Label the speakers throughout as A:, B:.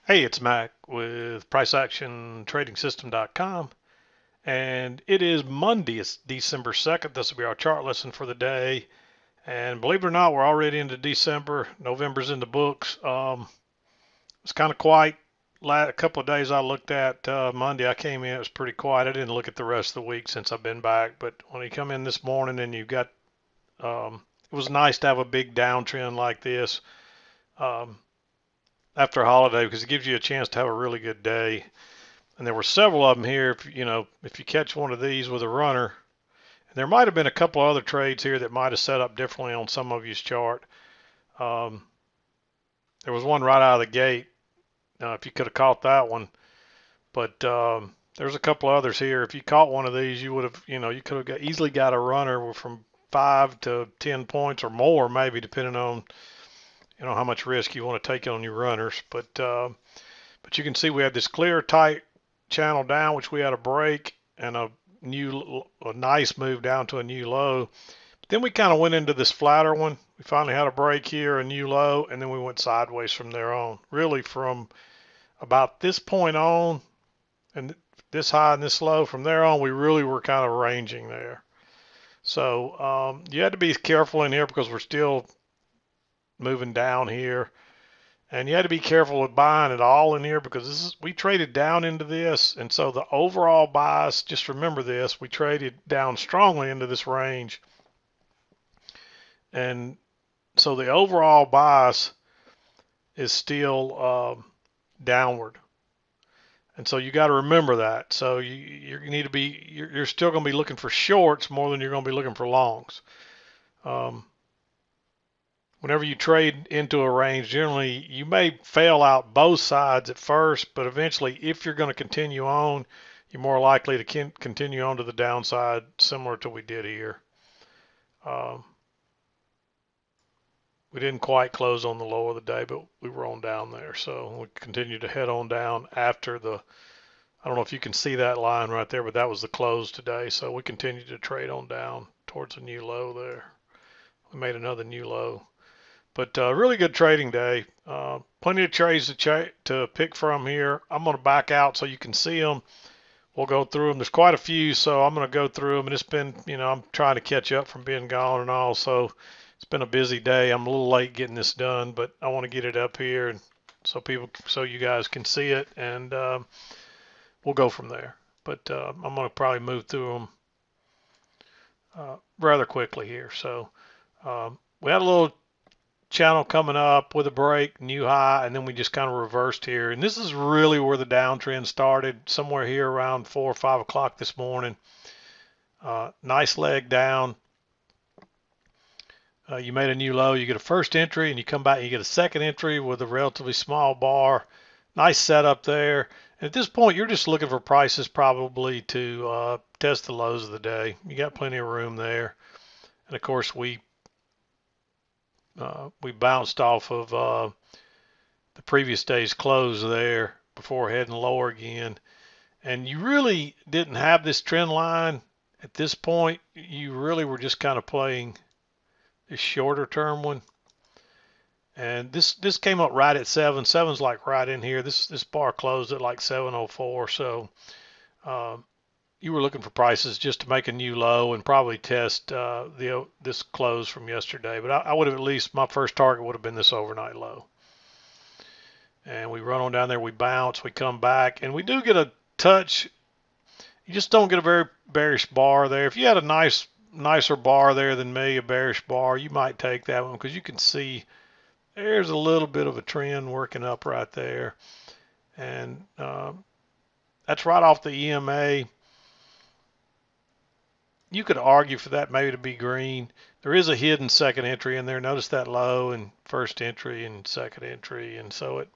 A: Hey, it's Mac with PriceActionTradingSystem.com, and it is Monday. It's December 2nd. This will be our chart lesson for the day. And believe it or not, we're already into December. November's in the books. It's kind of quiet. A couple of days I looked at Monday, I came in. It was pretty quiet. I didn't look at the rest of the week since I've been back. But when you come in this morning and you've got, it was nice to have a big downtrend like this. Um, After a holiday because it gives you a chance to have a really good day. And there were several of them here. If you catch one of these with a runner, and there might have been a couple of other trades here that might have set up differently on some of you's chart. Um, there was one right out of the gate. If you could have caught that one, but there's a couple others here. If you caught one of these, you would have, you could have easily got a runner from 5 to 10 points or more, maybe depending on, how much risk you want to take on your runners. But you can see we had this clear, tight channel down, which we had a break and a nice move down to a new low. But then we kind of went into this flatter one. We finally had a break here, a new low, and then we went sideways from there on. Really from about this point on and this high and this low, from there on, we really were kind of ranging there. So you had to be careful in here because we're still moving down here. And you had to be careful with buying it all in here because we traded down into this, and so the overall bias, just remember this, we traded down strongly into this range. And so the overall bias is still downward. And so you got to remember that. So you need to be, you're still going to be looking for shorts more than you're going to be looking for longs. Whenever you trade into a range, generally you may fail out both sides at first, but eventually, if you're going to continue on, you're more likely to continue on to the downside, similar to what we did here. We didn't quite close on the low of the day, but we were on down there. So we continued to head on down after the, I don't know if you can see that line right there, but that was the close today. So we continued to trade on down towards a new low there. We made another new low. But really good trading day. Plenty of trades to pick from here. I'm going to back out so you can see them. We'll go through them. There's quite a few, so I'm going to go through them. And it's been, I'm trying to catch up from being gone and all. So it's been a busy day. I'm a little late getting this done, but I want to get it up here and so you guys can see it, and we'll go from there. But I'm going to probably move through them rather quickly here. So we had a little channel coming up with a break, new high, and then we just kind of reversed here. And this is really where the downtrend started, somewhere here around 4 or 5 o'clock this morning. Nice leg down. You made a new low. You get a first entry, and you come back and you get a second entry with a relatively small bar. Nice setup there. And at this point, you're just looking for prices probably to test the lows of the day. You got plenty of room there. And of course, we bounced off of the previous day's close there before heading lower again. And you really didn't have this trend line at this point. You really were just kind of playing this shorter term one. And this came up right at 7. 7's like right in here. This bar closed at like 704. So you were looking for prices just to make a new low and probably test this close from yesterday. But I would have at least, my first target would have been this overnight low. And we run on down there, we bounce, we come back, and we do get a touch. You just don't get a very bearish bar there. If you had a nicer bar there than me, a bearish bar, you might take that one because you can see there's a little bit of a trend working up right there. And that's right off the EMA. You could argue for that maybe to be green. There is a hidden second entry in there. Notice that low and first entry and second entry. And so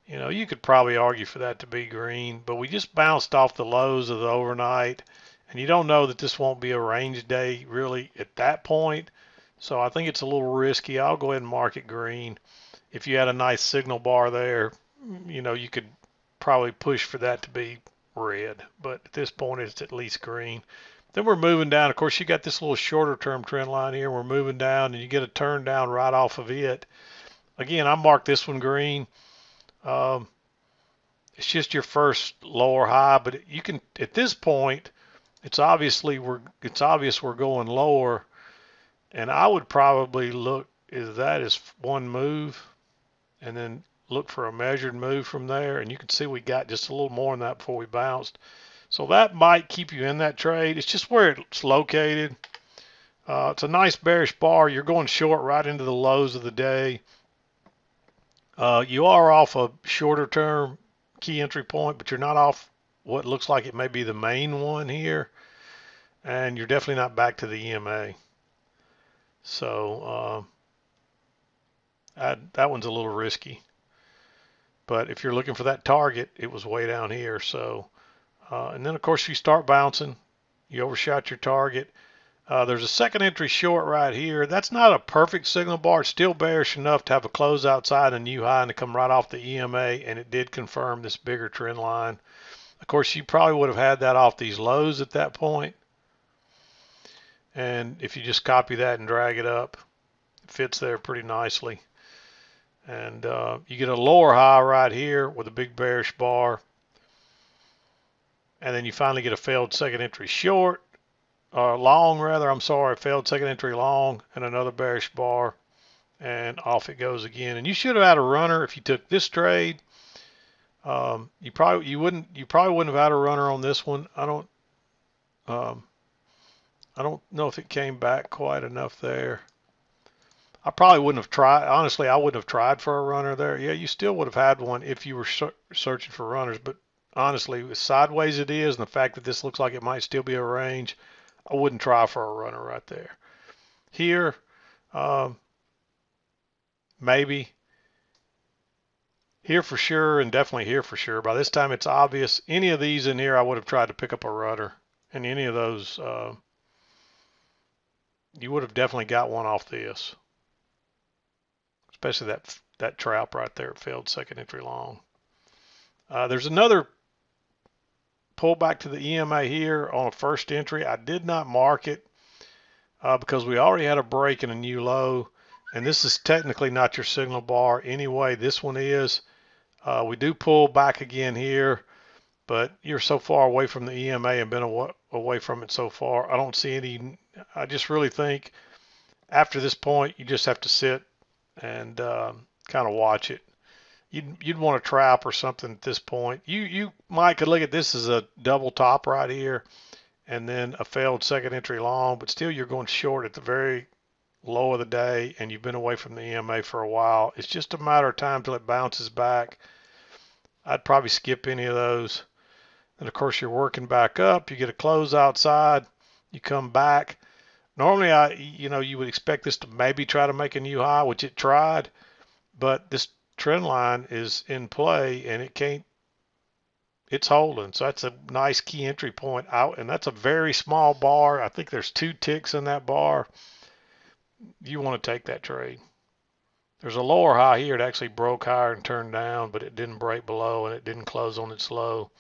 A: you could probably argue for that to be green. But we just bounced off the lows of the overnight. And you don't know that this won't be a range day really at that point. So I think it's a little risky. I'll go ahead and mark it green. If you had a nice signal bar there, you could probably push for that to be red. But at this point, it's at least green. Then we're moving down. Of course, you got this little shorter term trend line here. We're moving down, and you get a turn down right off of it. Again, I marked this one green. It's just your first lower high, but you can, at this point, it's obvious we're going lower, and I would probably look is that is one move, and then look for a measured move from there, and you can see we got just a little more than that before we bounced. So that might keep you in that trade. It's just where it's located. It's a nice bearish bar. You're going short right into the lows of the day. You are off a shorter term key entry point, but you're not off what looks like it may be the main one here, and you're definitely not back to the EMA. So that one's a little risky. But if you're looking for that target, it was way down here. So, and then of course you start bouncing, you overshot your target. There's a second entry short right here. That's not a perfect signal bar. It's still bearish enough to have a close outside a new high and to come right off the EMA, and it did confirm this bigger trend line. Of course, you probably would have had that off these lows at that point. And if you just copy that and drag it up, it fits there pretty nicely. And you get a lower high right here with a big bearish bar. And then you finally get a failed second entry short. Long rather, I'm sorry, failed second entry long and another bearish bar, and off it goes again. And you should have had a runner if you took this trade. You probably wouldn't have had a runner on this one. I don't know if it came back quite enough there. I probably wouldn't have tried. Honestly, I wouldn't have tried for a runner there. Yeah, you still would have had one if you were searching for runners. But honestly, as sideways it is, and the fact that this looks like it might still be a range, I wouldn't try for a runner right there. Here, maybe. Here for sure, and definitely here for sure. By this time, it's obvious. Any of these in here, I would have tried to pick up a runner. And any of those, you would have definitely got one off this. Especially that trap right there, failed second entry long. There's another pullback to the EMA here on a first entry. I did not mark it because we already had a break and a new low, and this is technically not your signal bar anyway. This one is. We do pull back again here, but you're so far away from the EMA and been away from it so far. I don't see any. I just really think after this point you just have to sit and kind of watch it. You'd want a trap or something at this point. You might could look at this as a double top right here, and then a failed second entry long, but still you're going short at the very low of the day, and you've been away from the EMA for a while. It's just a matter of time till it bounces back. I'd probably skip any of those. And of course you're working back up. You get a close outside. You come back. Normally, you would expect this to maybe try to make a new high, which it tried, but this trend line is in play and it can't. It's holding, so that's a nice key entry point out, and that's a very small bar. I think there's 2 ticks in that bar. You want to take that trade. There's a lower high here. It actually broke higher and turned down, but it didn't break below and it didn't close on its low.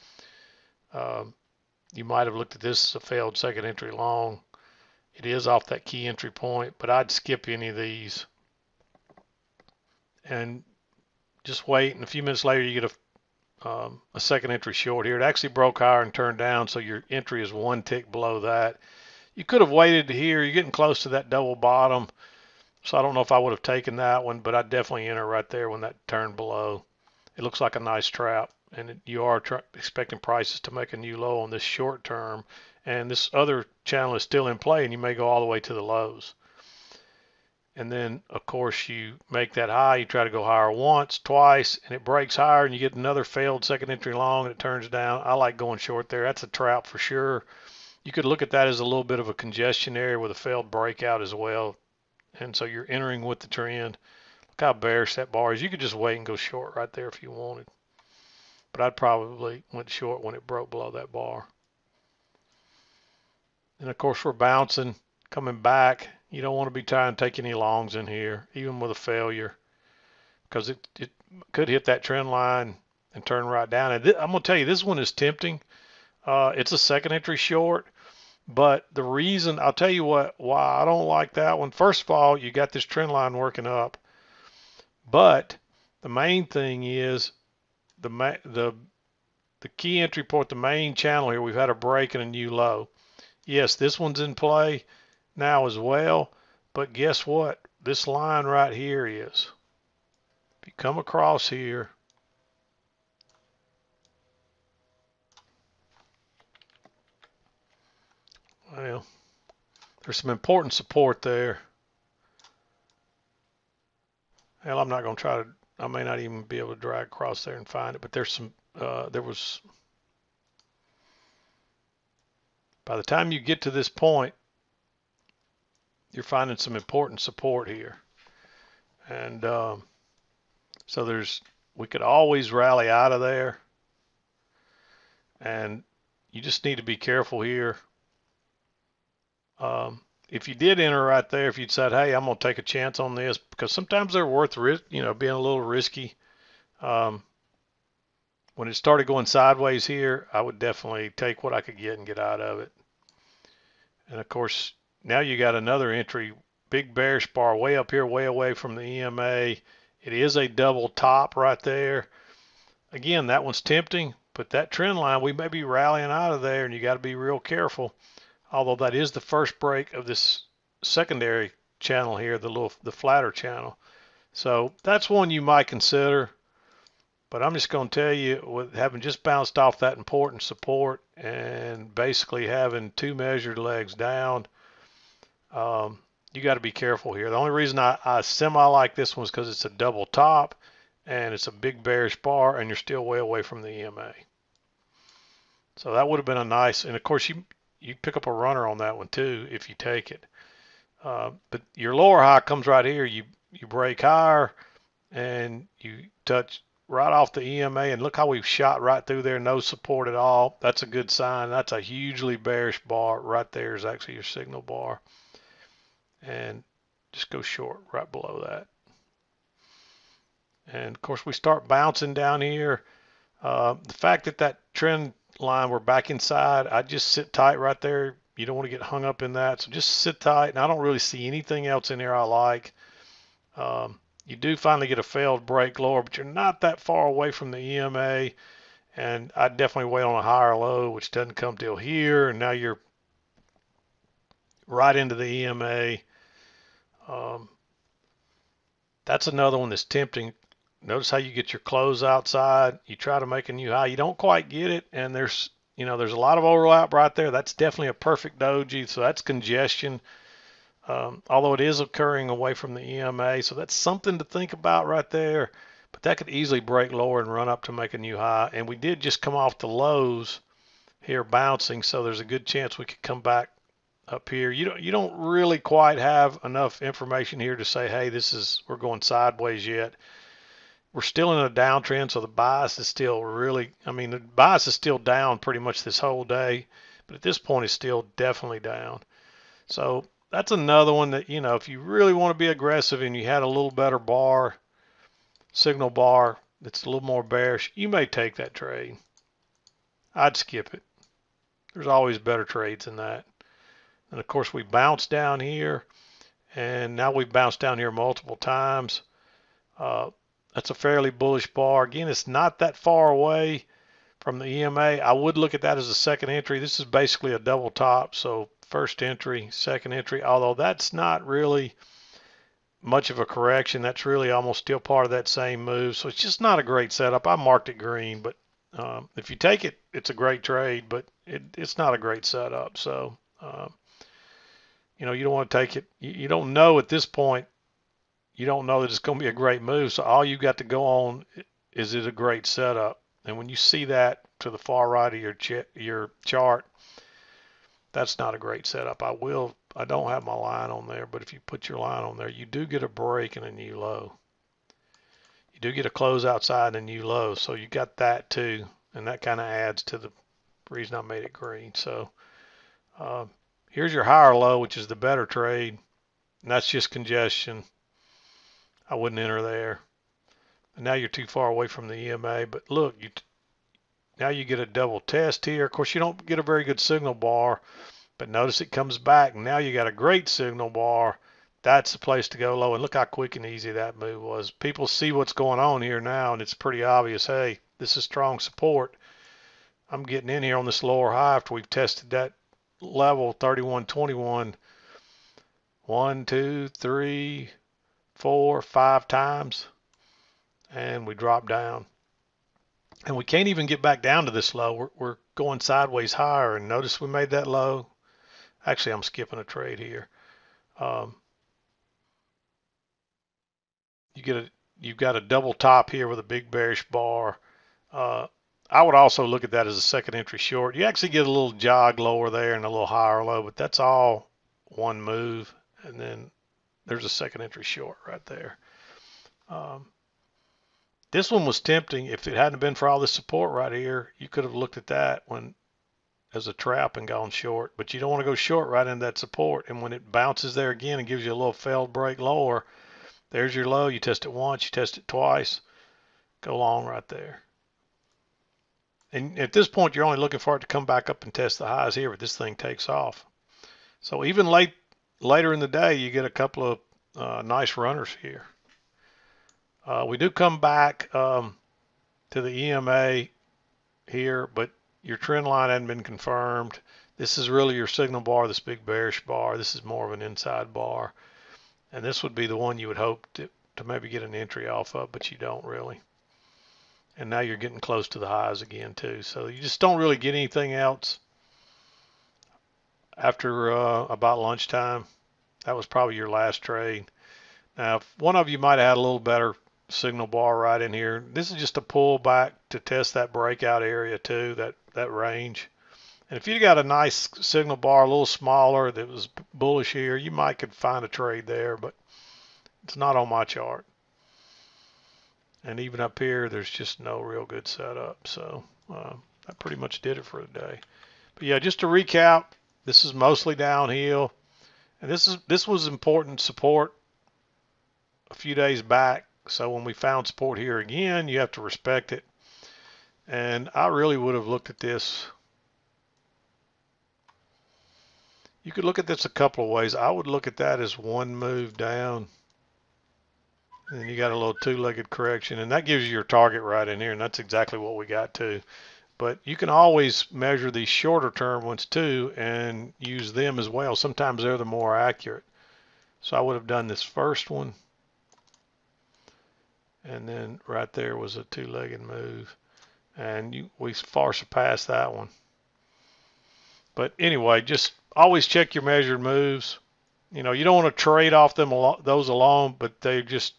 A: You might have looked at this as a failed second entry long. It is off that key entry point, but I'd skip any of these and just wait. And a few minutes later, you get a second entry short here. It actually broke higher and turned down, so your entry is 1 tick below that. You could have waited here. You're getting close to that double bottom, so I don't know if I would have taken that one, but I'd definitely enter right there when that turned below. It looks like a nice trap, and you are expecting prices to make a new low on this short term. And this other channel is still in play, and you may go all the way to the lows. And then, of course, you make that high. You try to go higher once, twice, and it breaks higher, and you get another failed second entry long, and it turns down. I like going short there. That's a trap for sure. You could look at that as a little bit of a congestion area with a failed breakout as well. And so you're entering with the trend. Look how bearish that bar is. You could just wait and go short right there if you wanted. But I'd probably went short when it broke below that bar. And of course we're bouncing, coming back. You don't want to be trying to take any longs in here, even with a failure, because it could hit that trend line and turn right down. And I'm going to tell you, this one is tempting. It's a second entry short, but the reason, I'll tell you why I don't like that one. First of all, you got this trend line working up, but the main thing is the the key entry point, the main channel here, we've had a break and a new low. Yes, this one's in play now as well, but guess what? This line right here is. If you come across here, well, there's some important support there. Hell, I'm not going to try to, I may not even be able to drag across there and find it, but there's some, there was, by the time you get to this point, you're finding some important support here. And so we could always rally out of there. And you just need to be careful here. If you did enter right there, if you'd said, hey, I'm going to take a chance on this, because sometimes they're worth being a little risky. When it started going sideways here, I would definitely take what I could get and get out of it. And of course, now you got another entry, big bearish bar way up here, way away from the EMA. It is a double top right there. Again, that one's tempting, but that trend line, we may be rallying out of there, and you got to be real careful. Although that is the first break of this secondary channel here, the flatter channel. So that's one you might consider. But I'm just going to tell you, with having just bounced off that important support and basically having two measured legs down, you got to be careful here. The only reason I semi like this one is because it's a double top and it's a big bearish bar, and you're still way away from the EMA. So that would have been a nice, and of course you pick up a runner on that one too if you take it. But your lower high comes right here. You break higher and you touch right off the EMA, and look how we've shot right through there, no support at all. That's a good sign. That's a hugely bearish bar. Right there is actually your signal bar. And just go short right below that. And of course we start bouncing down here. The fact that trend line we're back inside, I just sit tight right there. You don't want to get hung up in that, so just sit tight. And I don't really see anything else in there I like. You do finally get a failed break lower, but you're not that far away from the EMA, and I'd definitely wait on a higher low, which doesn't come till here, and now you're right into the EMA. That's another one that's tempting. Notice how you get your close outside. You try to make a new high. You don't quite get it, and there's a lot of overlap right there. That's definitely a perfect doji, so that's congestion. Although it is occurring away from the EMA, so that's something to think about right there. But that could easily break lower and run up to make a new high. And we did just come off the lows here bouncing, so there's a good chance we could come back up here. You don't really quite have enough information here to say, hey, we're going sideways yet. We're still in a downtrend, so the bias is still the bias is still down pretty much this whole day, but at this point it's still definitely down. So that's another one that, if you really want to be aggressive and you had a little better signal bar that's a little more bearish, you may take that trade. I'd skip it. There's always better trades than that. And of course we bounce down here, and now we've bounced down here multiple times. That's a fairly bullish bar. Again, it's not that far away from the EMA. I would look at that as a second entry. This is basically a double top, so first entry, second entry, although that's not really much of a correction. That's really almost still part of that same move, so it's just not a great setup. I marked it green, but if you take it, it's a great trade, but it's not a great setup. So you don't want to take it. You don't know at this point. You don't know that it's going to be a great move, so all you got to go on is it a great setup. And when you see that to the far right of your chart, that's not a great setup. I don't have my line on there, but if you put your line on there, you do get a break and a new low. You do get a close outside and a new low, so you got that too, and that kind of adds to the reason I made it green. So here's your higher low, which is the better trade, and that's just congestion. I wouldn't enter there. And now you're too far away from the EMA, but look, now you get a double test here. Of course, you don't get a very good signal bar, but notice it comes back. Now you got a great signal bar. That's the place to go low. And look how quick and easy that move was. People see what's going on here now, and it's pretty obvious, hey, this is strong support. I'm getting in here on this lower high after we've tested that level 31.21 1, 2, 3, 4, 5 times, and we drop down. And we can't even get back down to this low. We're going sideways higher, and notice we made that low. Actually, I'm skipping a trade here. Um, you've got a double top here with a big bearish bar. I would also look at that as a second entry short. You actually get a little jog lower there and a little higher low, but that's all one move. And then there's a second entry short right there. This one was tempting. If it hadn't been for all this support right here, you could have looked at that one as a trap and gone short. But you don't want to go short right into that support. And when it bounces there again and gives you a little failed break lower, there's your low. You test it once, you test it twice, go long right there. And at this point, you're only looking for it to come back up and test the highs here, but this thing takes off. So even later in the day, you get a couple of nice runners here. We do come back to the EMA here, but your trend line hadn't been confirmed. This is really your signal bar, this big bearish bar. This is more of an inside bar. And this would be the one you would hope to maybe get an entry off of, but you don't really. And now you're getting close to the highs again too. So you just don't really get anything else after about lunchtime. That was probably your last trade. Now, if one of you might have had a little better signal bar right in here. This is just a pullback to test that breakout area too, that range. And if you got a nice signal bar, a little smaller, that was bullish here, you might could find a trade there, but it's not on my chart. And even up here, there's just no real good setup. So that pretty much did it for the day. But yeah, just to recap, this is mostly downhill, and this was important support a few days back. So when we found support here again, you have to respect it. And I really would have looked at this. You could look at this a couple of ways. I would look at that as one move down. And you got a little two-legged correction, and that gives you your target right in here, and that's exactly what we got too. But you can always measure these shorter term ones too and use them as well. Sometimes they're the more accurate. So I would have done this first one. And then right there was a two-legged move. And we far surpassed that one. But anyway, just always check your measured moves. You know, you don't want to trade off those alone, but they just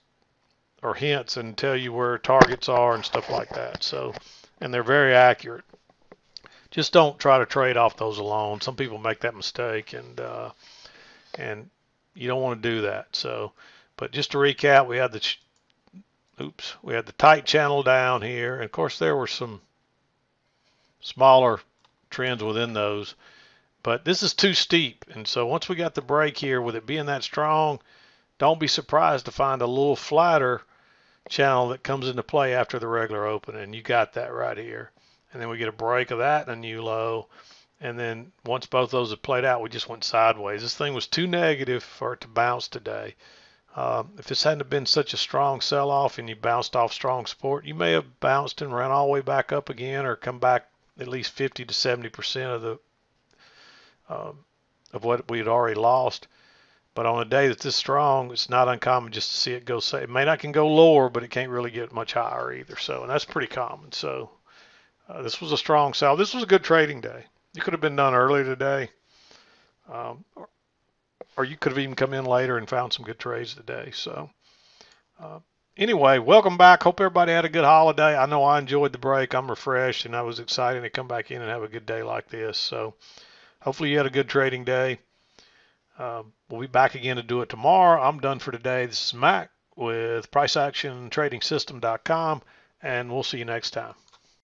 A: are hints and tell you where targets are and stuff like that. So, and they're very accurate. Just don't try to trade off those alone. Some people make that mistake, and you don't want to do that. So, but just to recap, we had the tight channel down here, and of course there were some smaller trends within those, but this is too steep. And so once we got the break here, with it being that strong, don't be surprised to find a little flatter channel that comes into play after the regular open, and you got that right here. And then we get a break of that and a new low, and then once both those have played out, we just went sideways. This thing was too negative for it to bounce today. If this hadn't been such a strong sell-off and you bounced off strong support, you may have bounced and ran all the way back up again, or come back at least 50 to 70% of what we had already lost. But on a day that's this strong, it's not uncommon just to see it go. It may not can go lower, but it can't really get much higher either. So, and that's pretty common. So this was a strong sell. This was a good trading day. You could have been done early today. Or you could have even come in later and found some good trades today. So anyway, welcome back. Hope everybody had a good holiday. I know I enjoyed the break. I'm refreshed, and I was excited to come back in and have a good day like this. So hopefully you had a good trading day. We'll be back again to do it tomorrow. I'm done for today. This is Mac with PriceActionTradingSystem.com, and we'll see you next time.